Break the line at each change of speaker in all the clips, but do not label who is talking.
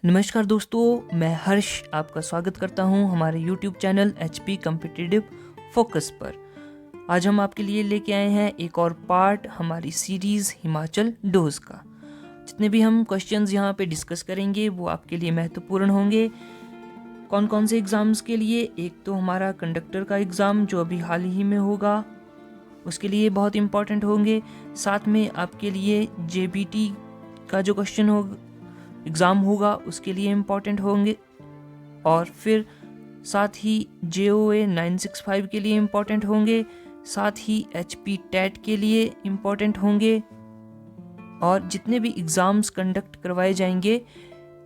नमस्कार दोस्तों, मैं हर्ष आपका स्वागत करता हूं हमारे YouTube channel HP competitive focus पर। आज हम आपके लिए लेके आए हैं एक और पार्ट हमारी सीरीज़ हिमाचल डोज का। जितने भी हम क्वेश्चंस यहाँ पे डिस्कस करेंगे वो आपके लिए महत्वपूर्ण होंगे। कौन कौन से एग्ज़ाम्स के लिए? एक तो हमारा कंडक्टर का एग्ज़ाम जो अभी हाल ही में होगा, उसके लिए बहुत इम्पॉर्टेंट होंगे। साथ में आपके लिए JBT का जो क्वेश्चन होगा एग्ज़ाम होगा उसके लिए इम्पॉर्टेंट होंगे, और फिर साथ ही JOA 965 के लिए इम्पॉर्टेंट होंगे, साथ ही HP TET के लिए इम्पॉर्टेंट होंगे, और जितने भी एग्ज़ाम्स कंडक्ट करवाए जाएंगे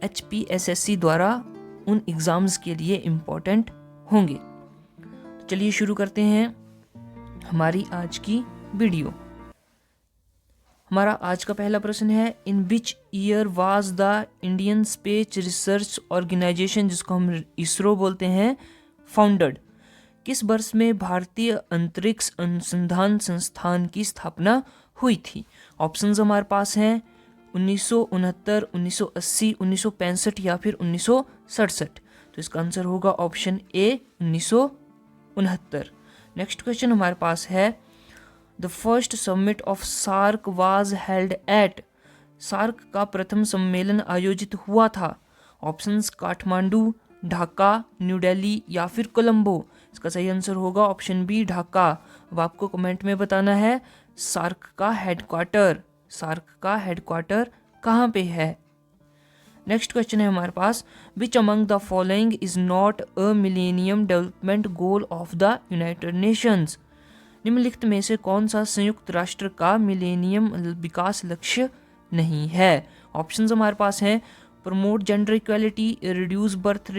HPSSC द्वारा उन एग्ज़ाम्स के लिए इम्पॉर्टेंट होंगे। तो चलिए शुरू करते हैं हमारी आज की वीडियो। हमारा आज का पहला प्रश्न है, in which year was the Indian space research organisation, जिसको हम इसरो बोलते हैं, फाउंडेड? किस वर्ष में भारतीय अंतरिक्ष अनुसंधान संस्थान की स्थापना हुई थी? ऑप्शंस हमारे पास हैं 1969, 1980, 1965 या फिर 1967। तो इसका आंसर होगा ऑप्शन ए 1969। नेक्स्ट क्वेश्चन हमारे पास है, the first summit of SAARC was held at? SAARC का प्रथम सम्मेलन आयोजित हुआ था। ऑप्शंस काठमांडू, ढाका, न्यू दिल्ली या फिर कोलंबो। इसका सही आंसर होगा ऑप्शन बी ढाका। अब आपको कमेंट में बताना है सार्क का हेडक्वार्टर कहाँ पे है। नेक्स्ट क्वेश्चन है हमारे पास, which among the following is not a millennium development goal of the United Nations? निम्नलिखित में से कौन सा संयुक्त राष्ट्र का मिलेनियम विकास लक्ष्य नहीं है? ऑप्शंस हमारे पास हैं promote gender equality, reduce birth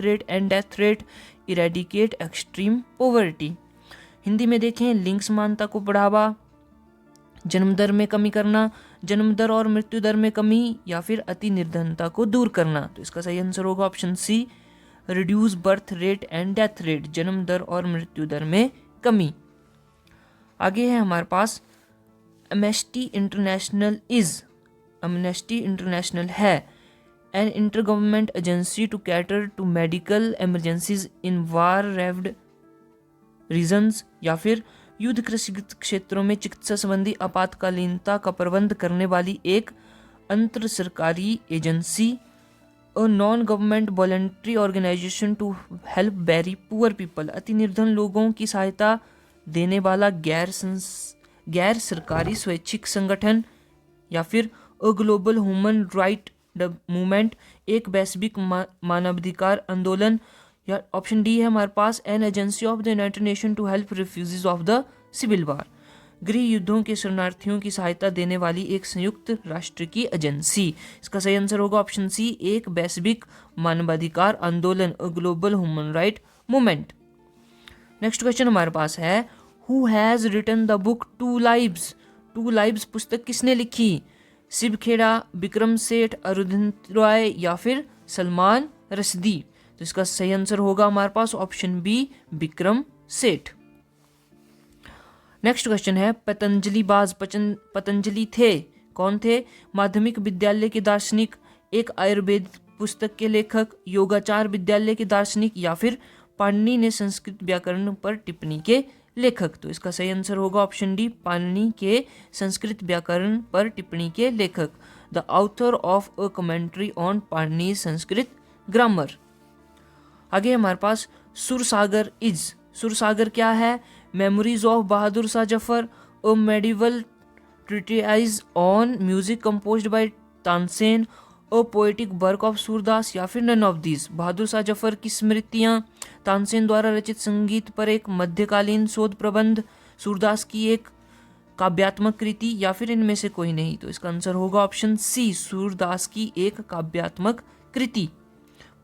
rate and death rate, eradicate extreme poverty. Hindi में देखें, लिंग समानता को बढ़ावा, जन्म दर में कमी करना, जन्म दर और मृत्यु दर में कमी, या फिर अति निर्धनता को दूर करना। तो इसका सही आंसर होगा option C, reduce birth rate and death rate, जन्म दर और मृत्यु दर में कमी। आगे है हमारे पास, एमनेस्टी इंटरनेशनल है an inter government agency to cater to medical emergencies in war ravaged regions, या फिर युद्धग्रस्त क्षेत्रों में चिकित्सा संबंधी आपातकालीनता का प्रबंध करने वाली एक अंतर सरकारी एजेंसी। A non government voluntary organisation to help very poor people, अति निर्धन लोगों की सहायता देने वाला गैर सरकारी स्वैच्छिक संगठन, या फिर a global human right movement, एक वैश्विक मानवाधिकार आंदोलन, या ऑप्शन डी है हमारे पास, an agency of the United Nation to help refugees of the civil war, गृह युद्धों के शरणार्थियों की सहायता देने वाली एक संयुक्त राष्ट्र की एजेंसी। इसका सही आंसर होगा ऑप्शन सी, एक वैश्विक मानवाधिकार आंदोलन, a global human right movement. Next question हमारे पास है, who has written the book two lives पुस्तक किसने लिखी? शिव खेड़ा, विक्रम सेठ, अरुंधति रॉय या फिर सलमान रश्दी। तो इसका सही आंसर होगा हमारे पास option B, Vikram Seth. Next question है, पतंजलि थे, कौन थे? माध्यमिक विद्यालय के दार्शनिक, एक आयुर्वेद पुस्तक के लेखक, योगाचार विद्यालय के दार्शनिक, या फिर पाणिनि ने संस्कृत व्याकरण पर टिप्पणी के लेखक। तो इसका सही आंसर होगा ऑप्शन डी, पाणिनि के संस्कृत व्याकरण पर टिप्पणी के लेखक, the author of a commentary on Panini Sanskrit grammar. आगे हमारे पास सुरसागर क्या है? Memories of Bahadur Shah Zafar, a medieval treatise on music composed bye Tansen, a poetic work of Surdas, या फिर none of these. Bahadur Shah Zafar की स्मृतियां, तानसेन द्वारा रचित संगीत पर एक मध्यकालीन शोध प्रबंध, सूरदास की एक काव्यात्मक कृति, या फिर इनमें से कोई नहीं। तो इसका आंसर होगा ऑप्शन सी, सूरदास की एक काव्यात्मक कृति,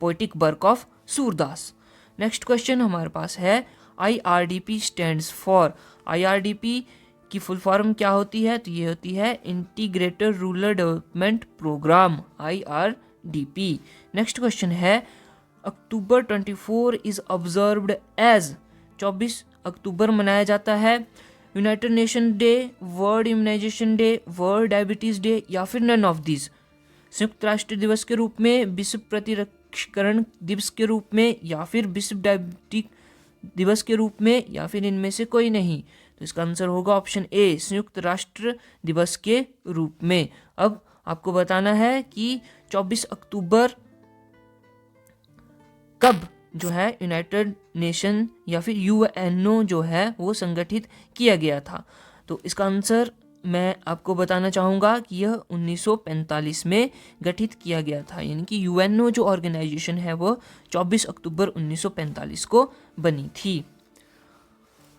poetic work of Surdas. Next question हमारे पास है, IRDP स्टैंड्स फॉर? IRDP की फुल फॉर्म क्या होती है? तो ये होती है integrated rural development programme, IRDP। Next question है, अक्टूबर 24 इज ऑब्जर्व्ड एज? 24 अक्टूबर मनाया जाता है United Nation day, world immunization day, world diabetes day, या फिर नन ऑफ दीज। संयुक्त राष्ट्र दिवस के रूप में, विश्व प्रतिरक्षीकरण दिवस के रूप में, या फिर विश्व डायबिटिक दिवस के रूप में, या फिर इनमें से कोई नहीं। तो इसका आंसर होगा ऑप्शन ए, संयुक्त राष्ट्र दिवस के रूप में। अब आपको बताना है कि 24 अक्टूबर कब जो है यूनाइटेड नेशन या फिर यूएनओ जो है वो संगठित किया गया था। तो इसका आंसर मैं आपको बताना चाहूँगा कि यह 1945 में गठित किया गया था, यानी कि यूएनओ जो ऑर्गेनाइजेशन है वो 24 अक्टूबर 1945 को बनी थी।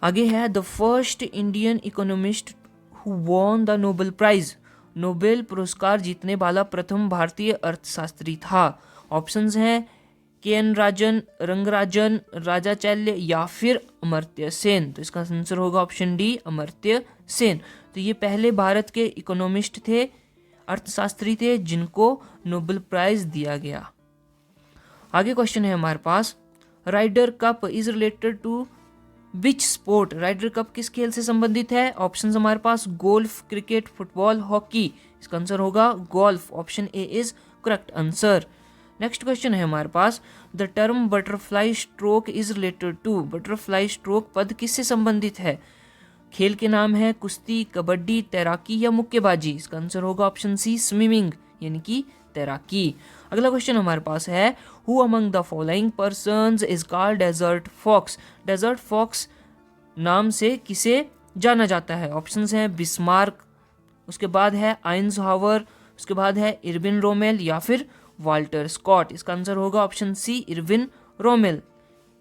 आगे है the first Indian economist who won the Nobel prize. Nobel पुरस्कार जीतने वाला प्रथम भारतीय अर्थशास्त्री था। ऑप्शंस हैं के.एन. राजन, रंगराजन, राजाचार्य या फिर अमर्त्य सेन। तो इसका आंसर होगा ऑप्शन डी, अमर्त्य सेन। तो ये पहले भारत के इकोनॉमिस्ट थे, अर्थशास्त्री थे, जिनको नोबेल प्राइज दिया गया। आगे क्वेश्चन है हमारे पास, Ryder cup is related to which sport. Ryder cup किस खेल से संबंधित है? ऑप्शन हमारे पास गोल्फ, क्रिकेट, फुटबॉल, हॉकी। इसका आंसर होगा golf. Option A is correct answer. Next question है हमारे पास, the term butterfly stroke is related to. Butterfly stroke पद किससे संबंधित है? खेल के नाम है कुश्ती, कबड्डी, तैराकी या मुक्केबाजी। इसका आंसर होगा ऑप्शन सी, स्विमिंग, यानी कि तैराकी। अगला क्वेश्चन हमारे पास है, who among the following persons is called desert fox. Desert fox नाम से किसे जाना जाता है? ऑप्शंस हैं बिस्मार्क, उसके बाद है आइंसहावर, उसके बाद है इरविन रोमेल या फिर वाल्टर स्कॉट। इसका आंसर होगा option C, Erwin Rommel.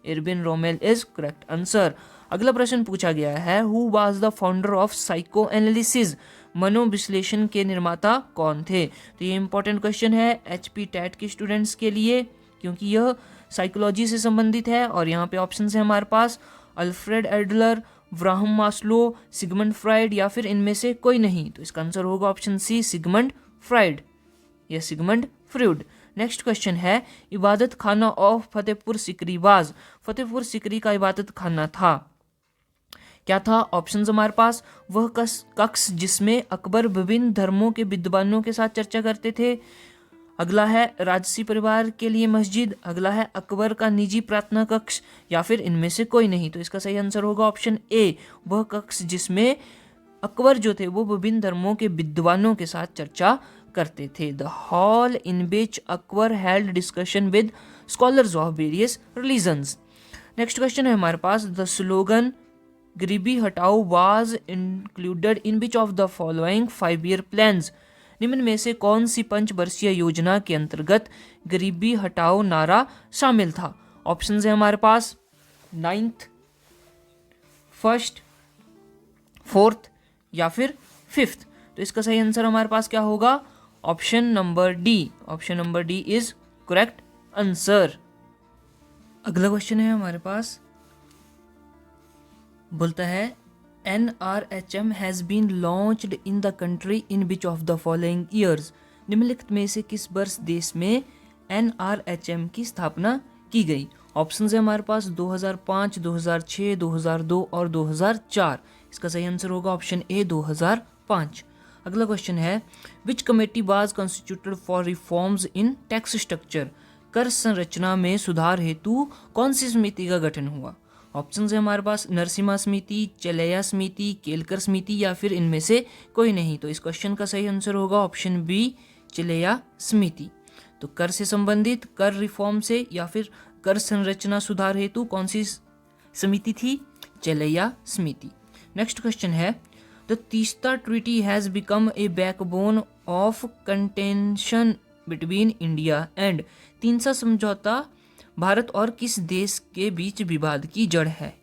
Erwin Rommel is correct answer. अगला प्रश्न पूछा गया है, who was the founder of psycho analysis. मनोविश्लेषण के निर्माता कौन थे? तो ये इंपॉर्टेंट क्वेश्चन है एचपी टैट के स्टूडेंट्स के लिए, क्योंकि यह साइकोलॉजी से संबंधित है। और यहाँ पे ऑप्शन है हमारे पास Alfred Adler, Abraham Maslow, Sigmund Freud या फिर इनमें से कोई नहीं। तो इसका आंसर होगा ऑप्शन सी, सिगमंड फ्राइड या सिगमंड फ्रूड। नेक्स्ट क्वेश्चन है, इबादत खाना ऑफ फतेहपुर सिकरी वाज। फतेहपुर सिकरी का इबादत खाना था, क्या था? ऑप्शंस हमारे पास, वह कक्ष जिसमें अकबर विभिन्न धर्मों के विद्वानों के साथ चर्चा करते थे। अगला है राजसी परिवार के लिए मस्जिद। अगला है अकबर का निजी प्रार्थना कक्ष या फिर इनमें से कोई नहीं। तो इसका सही आंसर होगा ऑप्शन ए, वह कक्ष जिसमें अकबर जो थे वो विभिन्न धर्मों के विद्वानों के साथ चर्चा करते थे। The hall in which Akbar held discussion with scholars of various religions. Next question है हमारे पास, द स्लोगन गरीबी हटाओ was included in which of the following 5-year plans. निम्न में से कौन सी पंचवर्षीय योजना के अंतर्गत गरीबी हटाओ नारा शामिल था? ऑप्शंस है हमारे पास 9th, 1st, 4th या फिर 5th। तो इसका सही आंसर हमारे पास क्या होगा? Option number D. Option number D is correct answer. अगला क्वेश्चन है हमारे पास, बोलता है NRHM has been launched in the country in which of the following years। निम्नलिखित में से किस वर्ष देश में NRHM की स्थापना की गई? ऑप्शंस है हमारे पास 2005, 2006, 2002 और 2004। इसका सही आंसर होगा ऑप्शन ए, 2005। अगला क्वेश्चन है, विच committee was constituted for reforms in tax structure. कर संरचना में सुधार हेतु कौन सी समिति का गठन हुआ? ऑप्शंस है हमारे पास नरसिम्हा समिति, चेलैया समिति, केलकर समिति या फिर इनमें से कोई नहीं। तो इस क्वेश्चन का सही आंसर होगा ऑप्शन बी, चेलैया समिति। तो कर से संबंधित, कर रिफॉर्म से या फिर कर संरचना सुधार हेतु कौन सी समिति थी? चेलैया समिति। नेक्स्ट क्वेश्चन है, the Teesta treaty has become a backbone of contention between India and. Teesta समझौता भारत और किस देश के बीच विवाद की जड़ है?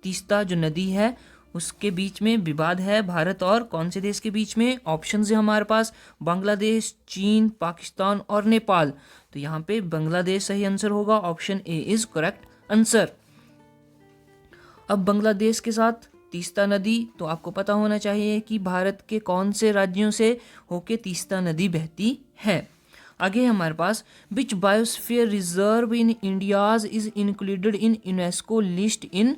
तीस्ता जो नदी है उसके बीच में विवाद है भारत और कौन से देश के बीच में? ऑप्शन है हमारे पास बांग्लादेश, चीन, पाकिस्तान और नेपाल। तो यहाँ पे बांग्लादेश सही आंसर होगा। Option A is correct answer. अब बांग्लादेश के साथ तीस्ता नदी, तो आपको पता होना चाहिए कि भारत के कौन से राज्यों से होके तीस्ता नदी बहती है। आगे हमारे पास, which biosphere reserve in India's is included in UNESCO list in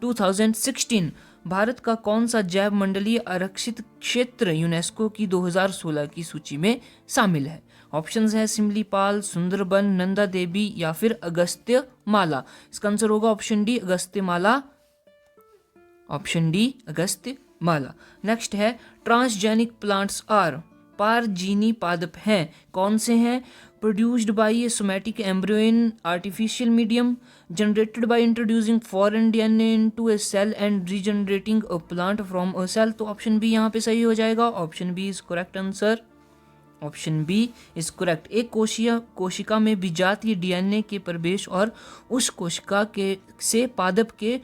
2016। भारत का कौन सा जैव मंडलीय आरक्षित क्षेत्र यूनेस्को की 2016 की सूची में शामिल है? ऑप्शंस है सिमलीपाल, सुंदरबन, नंदा देवी या फिर अगस्त्य माला। इसका आंसर होगा option D Agastya Mala, option D Agastya Mala. Next है ट्रांसजेनिक प्लांट्स आर, पारजीनी पादप हैं, कौन से हैं? Produced by a somatic embryo in artificial medium, generated by introducing foreign DNA into a cell and regenerating a plant from a cell. तो option B यहाँ पे सही हो जाएगा, option B is correct answer, option B is correct. एक कोशिका में विजातीय डीएनए के प्रवेश और उस कोशिका के से पादप के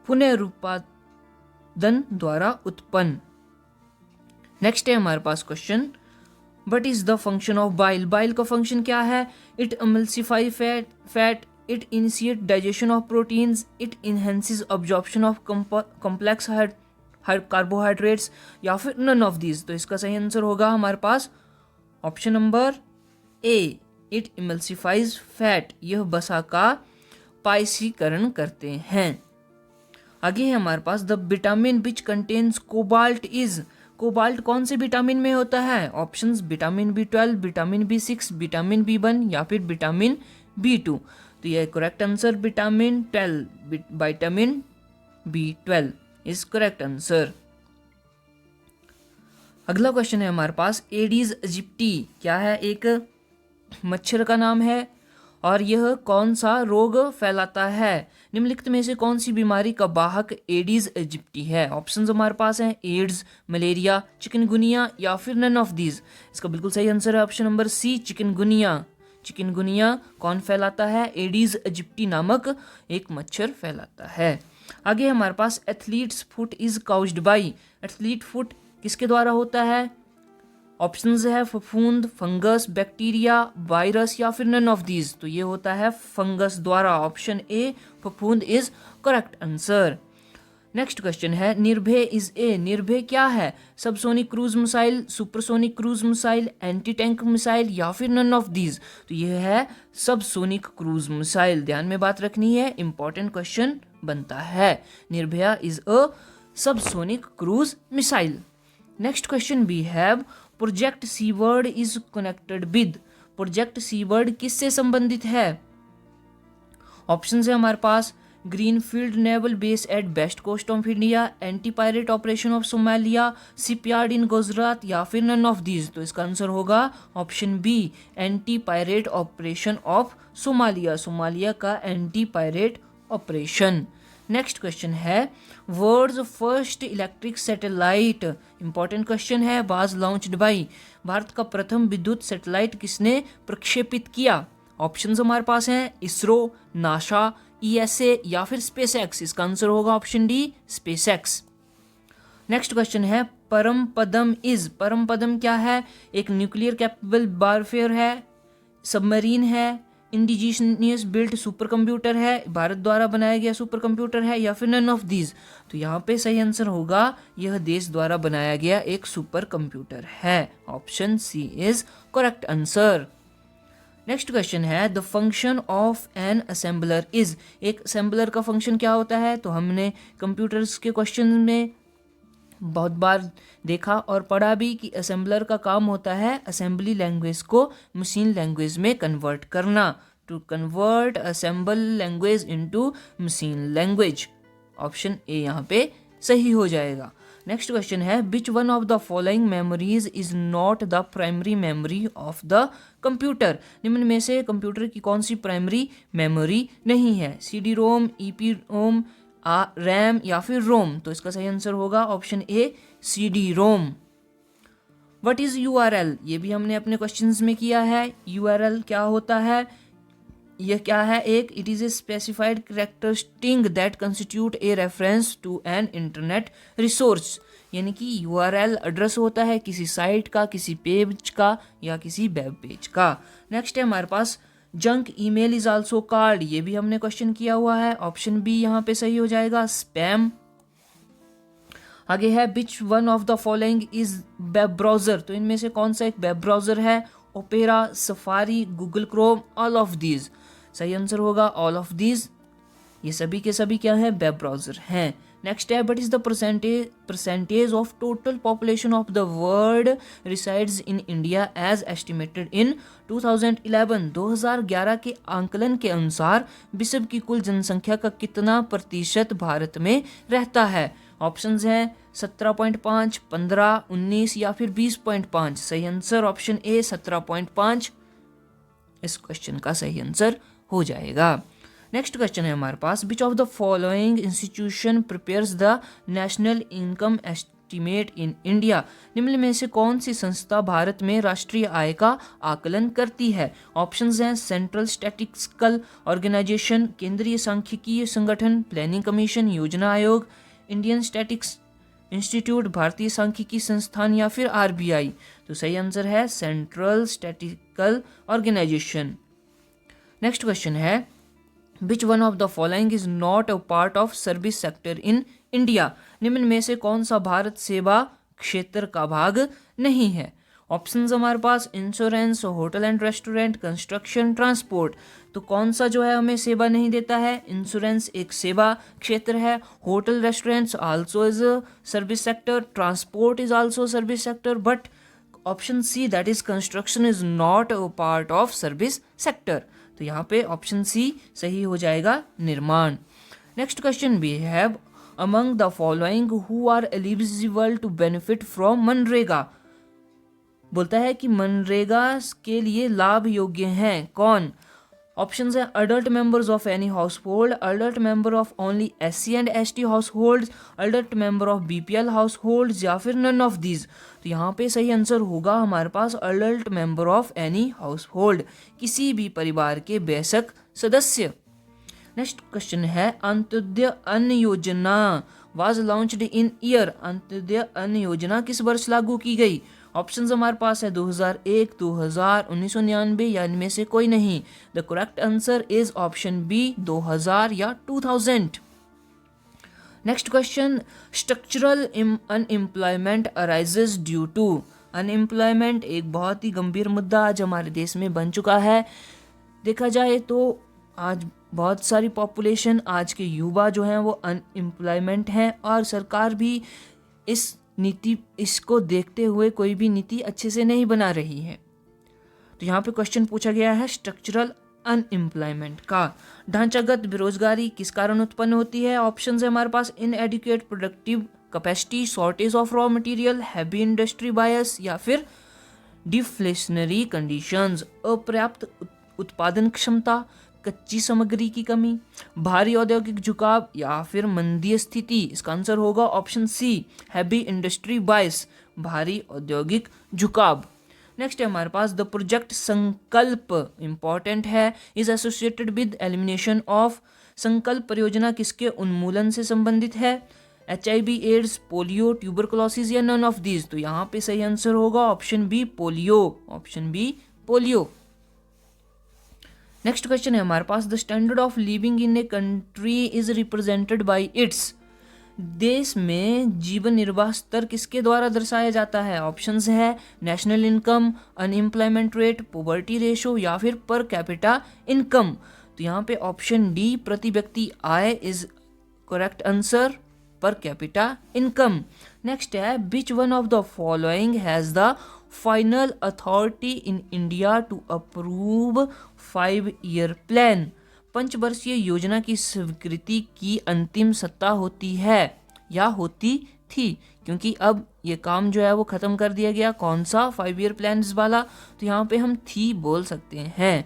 पुनरुत्पादन द्वारा उत्पन्न। नेक्स्ट है हमारे पास question, what is the function of bile? Bile का फंक्शन क्या है? It emulsify fat, it initiate digestion of proteins, it enhances absorption of complex carbohydrates या फिर नन ऑफ दीज। तो इसका सही आंसर होगा हमारे पास option number A, it emulsifies fat. यह वसा का पायसीकरण करते हैं। आगे है हमारे पास the vitamin which contains cobalt is, cobalt कौन से विटामिन में होता है? Options vitamin B12, vitamin B6, vitamin B1 या फिर विटामिन B2। तो यह correct answer vitamin B12 is correct answer. अगला क्वेश्चन है हमारे पास, एडीज इजिप्टी क्या है? एक मच्छर का नाम है और यह कौन सा रोग फैलाता है? निम्नलिखित में से कौन सी बीमारी का वाहक एडीज इजिप्टी है? ऑप्शंस हमारे पास हैं एड्स, मलेरिया, चिकनगुनिया या फिर नन ऑफ दीज। इसका बिल्कुल सही आंसर है option number C, chikungunya. Chikungunya कौन फैलाता है? एडीज इजिप्टी नामक एक मच्छर फैलाता है। आगे हमारे पास athlete's foot is caused by, athlete foot किसके द्वारा होता है? ऑप्शंस है फफूंद, फंगस, बैक्टीरिया, वायरस या फिर नन ऑफ दीज। तो ये होता है फंगस द्वारा, ऑप्शन ए फफूंद is correct answer. Next question है निर्भय इज ए, निर्भय क्या है? Subsonic cruise missile, supersonic cruise missile, anti tank missile या फिर नन ऑफ दीज। तो यह है सबसोनिक क्रूज मिसाइल। ध्यान में बात रखनी है, इंपॉर्टेंट क्वेश्चन बनता है। Nirbhaya is a subsonic cruise missile. Next question we have project Seabird is connected with, project Seabird किससे संबंधित है? ऑप्शन है हमारे पास greenfield naval base at west coast of India, anti pirate operation of Somalia, shipyard in Gujarat या फिर none of these. तो इसका आंसर होगा option B, anti pirate operation of Somalia, Somalia का anti pirate operation. Next question है world's first electric satellite, important question है, was launched by, Bharat का प्रथम विद्युत सैटेलाइट किसने प्रक्षेपित किया? ऑप्शंस हमारे पास हैं इसरो, नासा, ESA या फिर स्पेस एक्स। इसका आंसर होगा option D, space x. Next question है परम पदम इज, परम पदम क्या है? एक न्यूक्लियर कैपेबल वारफेयर है, सबमरीन है, इंडिजीनियस बिल्ट सुपर कंप्यूटर है, भारत द्वारा बनाया गया सुपर कंप्यूटर है या फिर नन ऑफ दीज। तो यहाँ पे सही आंसर होगा यह देश द्वारा बनाया गया एक सुपर कंप्यूटर है, option C is correct answer. Next question है the function of an assembler is, एक असेंबलर का फंक्शन क्या होता है? तो हमने कंप्यूटर्स के क्वेश्चन में बहुत बार देखा और पढ़ा भी कि असेंबलर का काम होता है असेंबली लैंग्वेज को मशीन लैंग्वेज में कन्वर्ट करना, to convert assemble language into machine language. Option A यहाँ पे सही हो जाएगा। नेक्स्ट क्वेश्चन है which one of the following memories is not the primary memory of the computer, निम्न में से कंप्यूटर की कौन सी प्राइमरी मेमोरी नहीं है? CD ROM, EP ROM, RAM या फिर रोम। तो इसका सही आंसर होगा option A, CD ROM. What is URL, ये भी हमने अपने क्वेश्चंस में किया है। URL क्या होता है? यह क्या है? एक it is a specified character string that constitute a reference to an internet resource, यानी कि URL एड्रेस होता है किसी साइट का, किसी पेज का या किसी वेब पेज का। नेक्स्ट है हमारे पास junk email is also called, ये भी हमने क्वेश्चन किया हुआ है, ऑप्शन बी यहाँ पे सही हो जाएगा, स्पैम। आगे है which one of the following is web browser, तो इनमें से कौन सा एक वेब ब्राउजर है? Opera, Safari, Google Chrome, all of these. सही आंसर होगा ऑल ऑफ दीज। ये सभी के सभी क्या है? वेब ब्राउजर हैं। नेक्स्ट है, what is the percentage of total population of the world resides in India as estimated in 2011। 2011 के आंकलन के अनुसार विश्व की कुल जनसंख्या का कितना प्रतिशत भारत में रहता है? ऑप्शंस हैं 17.5, 15, 19 या फिर 20.5। सही आंसर ऑप्शन ए 17.5 इस क्वेश्चन का सही आंसर हो जाएगा। नेक्स्ट क्वेश्चन है हमारे पास, which of the following institution prepares the national income estimate in India? निम्न में से कौन सी संस्था भारत में राष्ट्रीय आय का आकलन करती है? ऑप्शंस हैं सेंट्रल स्टैटिस्टिकल ऑर्गेनाइजेशन, केंद्रीय सांख्यिकीय संगठन, प्लानिंग कमीशन, योजना आयोग, इंडियन स्टैटिक्स इंस्टीट्यूट, भारतीय सांख्यिकी संस्थान या फिर आरबीआई। तो सही आंसर है central statistical organisation. Next question है, which one of the following is not a part of service sector in India? निम्न में से कौन सा भारत सेवा क्षेत्र का भाग नहीं है? ऑप्शंस हमारे पास insurance, hotel and restaurant, construction, transport. तो कौन सा जो है हमें सेवा नहीं देता है? इंश्योरेंस एक सेवा क्षेत्र है, hotel restaurants also is service sector, transport is also service sector, but option C that is construction is not a part of service sector. तो यहाँ पे ऑप्शन सी सही हो जाएगा, निर्माण। Next question we have, among the following who are eligible to benefit from मनरेगा? बोलता है कि मनरेगा के लिए लाभ योग्य हैं कौन? ऑप्शंस है adult members of any house hold, adult member of only SC and ST house hold, adult member of BPL house hold या फिर नन ऑफ दीज। तो यहाँ पे सही आंसर होगा हमारे पास adult member of any household, किसी भी परिवार के वयस्क सदस्य। नेक्स्ट क्वेश्चन है, अंत्योदय अन्न योजना was launched in year? Antyodaya अन्न योजना किस वर्ष लागू की गई? ऑप्शंस हमारे पास है 2001, 2000, 1999 या इनमें से कोई नहीं। The correct answer is option B 2000 या 2000। Next question, structural unemployment arises due to? Unemployment एक बहुत ही गंभीर मुद्दा आज हमारे देश में बन चुका है। देखा जाए तो आज बहुत सारी पॉपुलेशन, आज के युवा जो हैं वो अनएम्प्लॉयमेंट हैं और सरकार भी इसको देखते हुए कोई भी नीति अच्छे से नहीं बना रही है। तो यहाँ पे क्वेश्चन पूछा गया है स्ट्रक्चरल अनएम्प्लॉयमेंट का। ढांचागत बेरोजगारी किस कारण उत्पन्न होती है? ऑप्शन है हमारे पास inadequate productive capacity, shortage of raw material, heavy industry bias या फिर डिफ्लेशनरी कंडीशंस, अपर्याप्त उत्पादन क्षमता, कच्ची सामग्री की कमी, भारी औद्योगिक झुकाव या फिर मंदी स्थिति। इसका आंसर होगा option C heavy industry bias, भारी औद्योगिक झुकाव। नेक्स्ट है हमारे पास द प्रोजेक्ट संकल्प, इंपॉर्टेंट है, is associated with elimination of. Sankalp परियोजना किसके उन्मूलन से संबंधित है? HIV, एड्स, पोलियो, ट्यूबरकुलोसिस या नन ऑफ दीज। तो यहाँ पे सही आंसर होगा option B polio, option B polio. Next question है हमारे पास the standard of living in a country is represented by its? देश में जीवन निर्वाह स्तर किसके द्वारा दर्शाया जाता है? ऑप्शंस है national income, unemployment rate, poverty ratio या फिर पर कैपिटा इनकम। तो यहाँ पे ऑप्शन डी प्रति व्यक्ति आय is correct answer, per capita income. Next है which one of the following has the final authority in India to approve 5-year plan? पंचवर्षीय योजना की स्वीकृति की अंतिम सत्ता होती है या होती थी, क्योंकि अब ये काम जो है वो खत्म कर दिया गया। कौन सा? 5-year प्लान वाला। तो यहाँ पे हम थी बोल सकते हैं।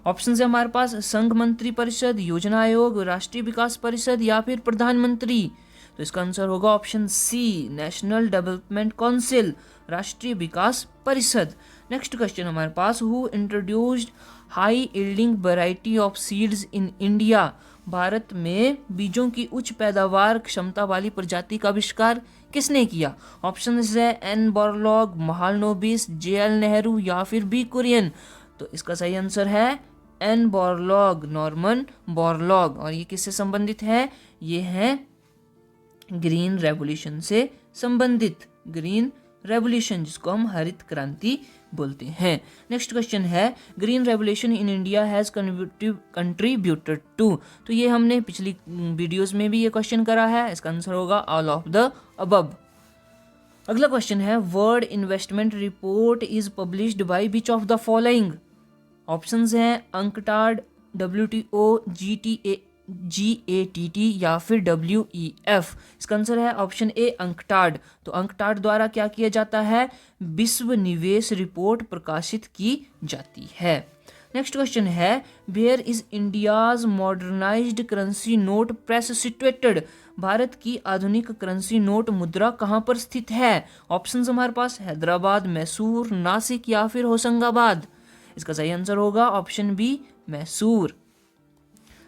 ऑप्शन है हमारे पास संघ मंत्री परिषद, योजना आयोग, राष्ट्रीय विकास परिषद या फिर प्रधानमंत्री। तो इसका आंसर होगा option C national development council, राष्ट्रीय विकास परिषद। नेक्स्ट क्वेश्चन हमारे पास who introduced high yielding variety of seeds in India? भारत में बीजों की उच्च पैदावार क्षमता वाली प्रजाति का आविष्कार किसने किया? ऑप्शन है N Borlaug, Mahalanobis, JL Nehru या फिर बी कुरियन। तो इसका सही आंसर है एन बोरलॉग, नॉर्मन बोरलॉग। और ये किससे संबंधित है? ये है ग्रीन रेवोल्यूशन से संबंधित, ग्रीन रेवोल्यूशन, जिसको हम हरित क्रांति बोलते हैं। नेक्स्ट क्वेश्चन है green revolution in India has contributed to. तो ये हमने पिछली वीडियोस में भी ये क्वेश्चन करा है, इसका आंसर होगा ऑल ऑफ द अबव। अगला क्वेश्चन है world investment report is published by which of the following. Options हैं अंकटाड, WTO, GATT या फिर WEF। इसका आंसर है ऑप्शन ए अंकटाड। तो अंकटाड द्वारा क्या किया जाता है, विश्व निवेश रिपोर्ट प्रकाशित की जाती है। नेक्स्ट क्वेश्चन है where is India's modernised currency note press situated. भारत की आधुनिक करेंसी नोट मुद्रा कहाँ पर स्थित है। ऑप्शंस हमारे पास हैदराबाद, मैसूर, नासिक या फिर होशंगाबाद। इसका सही आंसर होगा option B Mysore.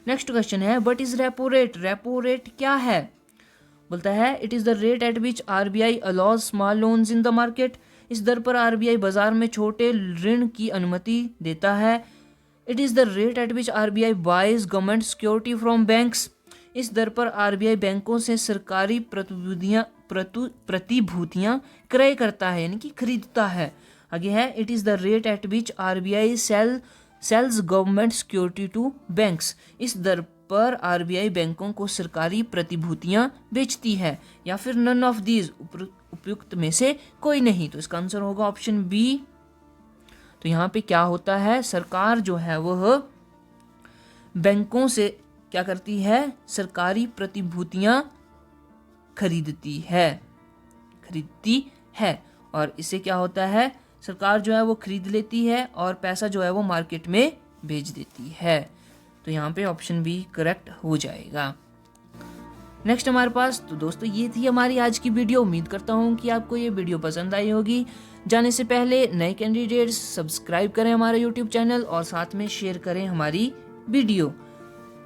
Next question है what is repo rate. Repo rate क्या है, बोलता है it is the rate at which RBI allows small loans in the market. इस दर पर RBI बाजार में छोटे ऋण की अनुमति देता है। It is the rate at which RBI buys government security from banks. इस दर पर RBI बैंकों से सरकारी प्रतिभूतियां क्रय करता है, यानी कि खरीदता है। आगे है it is the rate at which RBI sells government security to banks. इस दर पर RBI बैंकों को सरकारी प्रतिभूतियां बेचती है, या फिर नन ऑफ दीज, उपयुक्त में से कोई नहीं। तो इसका आंसर होगा ऑप्शन बी। तो यहाँ पे क्या होता है, सरकार जो है वह बैंकों से क्या करती है, सरकारी प्रतिभूतियां खरीदती है और इससे क्या होता है, सरकार जो है वो खरीद लेती है और पैसा जो है वो मार्केट में भेज देती है। तो यहाँ पे ऑप्शन बी करेक्ट हो जाएगा। नेक्स्ट हमारे पास, तो दोस्तों ये थी हमारी आज की वीडियो। उम्मीद करता हूँ कि आपको ये वीडियो पसंद आई होगी। जाने से पहले नए कैंडिडेट्स सब्सक्राइब करें हमारा यूट्यूब चैनल और साथ में शेयर करें हमारी वीडियो।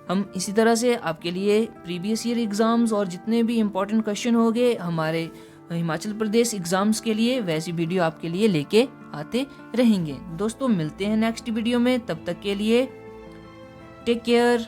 हम इसी तरह से आपके लिए प्रीवियस ईयर एग्जाम्स और जितने भी इम्पोर्टेंट क्वेश्चन होंगे हमारे हिमाचल प्रदेश एग्जाम्स के लिए, वैसी वीडियो आपके लिए लेके आते रहेंगे। दोस्तों मिलते हैं नेक्स्ट वीडियो में, तब तक के लिए टेक केयर।